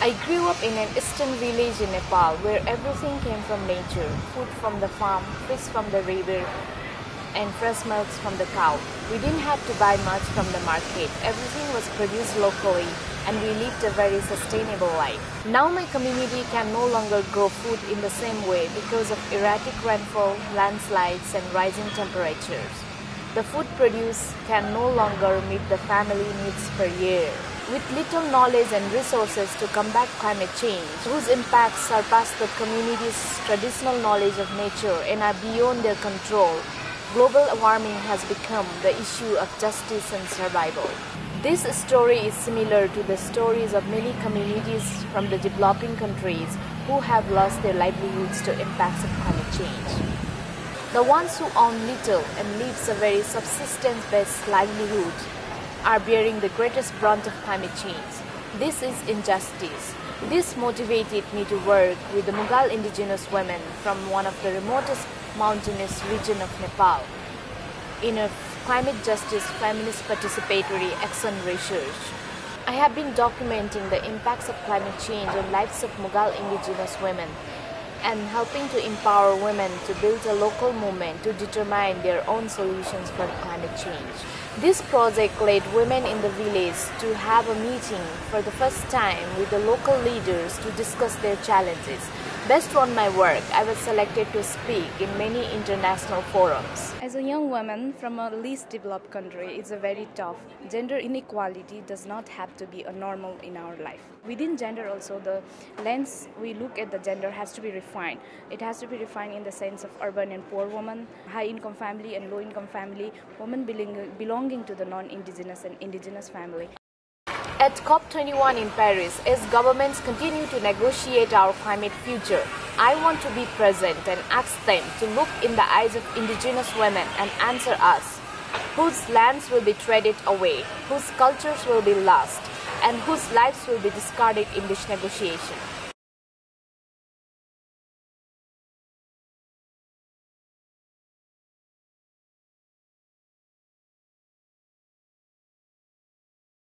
I grew up in an eastern village in Nepal where everything came from nature, food from the farm, fish from the river, and fresh milks from the cow. We didn't have to buy much from the market. Everything was produced locally and we lived a very sustainable life. Now my community can no longer grow food in the same way because of erratic rainfall, landslides and rising temperatures. The food produced can no longer meet the family needs per year. With little knowledge and resources to combat climate change, whose impacts surpass the community's traditional knowledge of nature and are beyond their control, global warming has become the issue of justice and survival. This story is similar to the stories of many communities from the developing countries who have lost their livelihoods to impacts of climate change. The ones who own little and live a very subsistence-based livelihood are bearing the greatest brunt of climate change. This is injustice. This motivated me to work with the Mughal indigenous women from one of the remotest mountainous region of Nepal in a climate justice feminist participatory action research. I have been documenting the impacts of climate change on lives of Mughal indigenous women and helping to empower women to build a local movement to determine their own solutions for climate change. This project led women in the village to have a meeting for the first time with the local leaders to discuss their challenges. Based on my work, I was selected to speak in many international forums. As a young woman from a least developed country, it's a very tough. Gender inequality does not have to be a normal in our life. Within gender also, the lens we look at the gender has to be refined. It has to be refined in the sense of urban and poor women, high-income family and low-income family, women belonging to the non-indigenous and indigenous family. At COP21 in Paris, as governments continue to negotiate our climate future, I want to be present and ask them to look in the eyes of indigenous women and answer us. Whose lands will be traded away, whose cultures will be lost, and whose lives will be discarded in this negotiation.